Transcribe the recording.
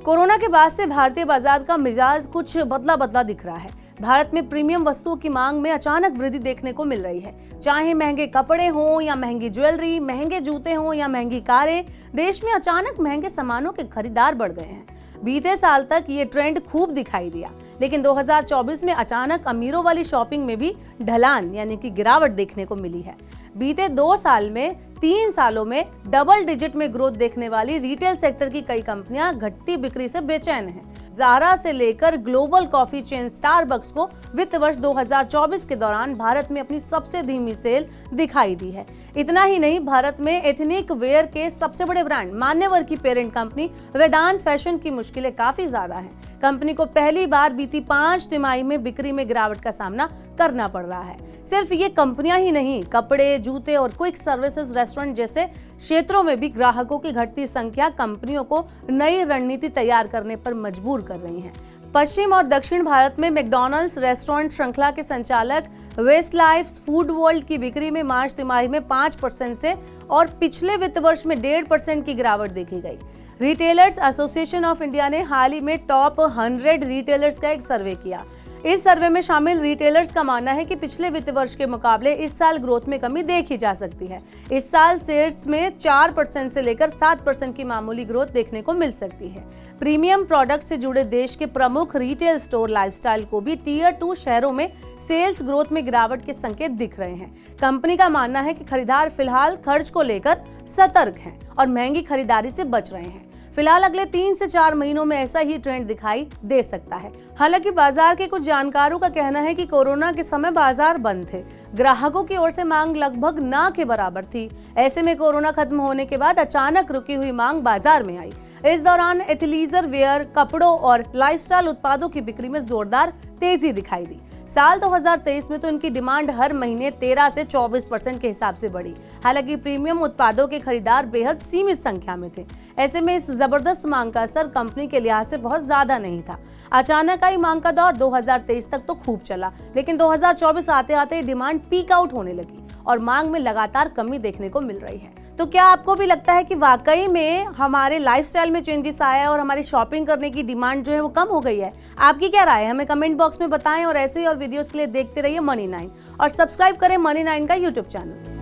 Corona के बाद से भारतीय बाजार का मिजाज कुछ बदला बदला दिख रहा है। भारत में प्रीमियम वस्तुओं की मांग में अचानक वृद्धि देखने को मिल रही है। चाहे महंगे कपड़े हों या महंगी ज्वेलरी, महंगे जूते हों या महंगी कारें, देश में अचानक महंगे सामानों के खरीदार बढ़ गए हैं। बीते साल तक ये ट्रेंड खूब दिखाई दिया, लेकिन 2024 में अचानक अमीरों वाली शॉपिंग में भी ढलान यानी कि गिरावट देखने को मिली है। बीते 2 साल में 3 सालों में डबल डिजिट में ग्रोथ देखने वाली रिटेल सेक्टर की कई कंपनियां घटती बिक्री से बेचैन हैं। ज़ारा से लेकर ग्लोबल कॉफी चेन स्टारबक्स को वित्त वर्ष 2024 के दौरान भारत में अपनी सबसे धीमी सेल दिखाई दी है। इतना ही नहीं, भारत में एथनिक वेयर के सबसे बड़े ब्रांड मान्यवर की पेरेंट कंपनी वेदांत फैशन की मुश्किलें काफी ज्यादा हैं। कंपनी को पहली बार बीती 5 तिमाही में बिक्री में गिरावट का सामना करना पड़ रहा है। सिर्फ ये कंपनियां ही नहीं, कपड़े, जूते और क्विक सर्विसेज, रेस्टोरेंट जैसे क्षेत्रों में भी ग्राहकों की घटती संख्या कंपनियों को नई रणनीति तैयार करने पर मजबूर कर रही है। पश्चिम और दक्षिण भारत में मैकडॉनल्ड्स रेस्टोरेंट श्रृंखला के संचालक वेस्टलाइफ फूड वर्ल्ड की बिक्री में मार्च तिमाही में 5% से और पिछले वित्त वर्ष में 1.5% की गिरावट देखी गई। रिटेलर्स एसोसिएशन ऑफ इंडिया ने हाल ही में टॉप 100 रिटेलर्स का एक सर्वे किया। इस सर्वे में शामिल रिटेलर्स का मानना है कि पिछले वित्त वर्ष के मुकाबले इस साल ग्रोथ में कमी देखी जा सकती है। इस साल सेल्स में 4% से लेकर 7% की मामूली ग्रोथ देखने को मिल सकती है। प्रीमियम प्रोडक्ट से जुड़े देश के प्रमुख रिटेल स्टोर लाइफस्टाइल को भी टियर 2 शहरों में सेल्स ग्रोथ में गिरावट के संकेत दिख रहे हैं। कंपनी का मानना है कि खरीदार फिलहाल खर्च को लेकर सतर्क हैं और महंगी खरीदारी से बच रहे हैं। फिलहाल अगले 3 से 4 महीनों में ऐसा ही ट्रेंड दिखाई दे सकता है। हालांकि बाजार के कुछ जानकारों का कहना है कि कोरोना के समय बाजार बंद थे, ग्राहकों की ओर से मांग लगभग ना के बराबर थी। ऐसे में कोरोना खत्म होने के बाद अचानक रुकी हुई मांग बाजार में आई। इस दौरान एथलीजर वेयर, कपड़ों और लाइफस्टाइल उत्पादों की बिक्री में जोरदार तेजी दिखाई दी। साल 2023 में तो इनकी डिमांड हर महीने 13 से 24% के हिसाब से बढ़ी। हालांकि प्रीमियम उत्पादों के खरीदार बेहद सीमित संख्या में थे। ऐसे में इस जबरदस्त मांग का असर कंपनी के लिहाज से बहुत ज्यादा नहीं था। अचानक आई मांग का दौर 2023 तक तो खूब चला, लेकिन 2024 आते आते डिमांड पीक आउट होने लगी और मांग में लगातार कमी देखने को मिल रही है। तो क्या आपको भी लगता है कि वाकई में हमारे लाइफस्टाइल में चेंजेस आया है और हमारी शॉपिंग करने की डिमांड जो है वो कम हो गई है? आपकी क्या राय है, हमें कमेंट बॉक्स में बताएं और ऐसे ही और वीडियोस के लिए देखते रहिए मनी 9 और सब्सक्राइब करें मनी 9 का यूट्यूब चैनल।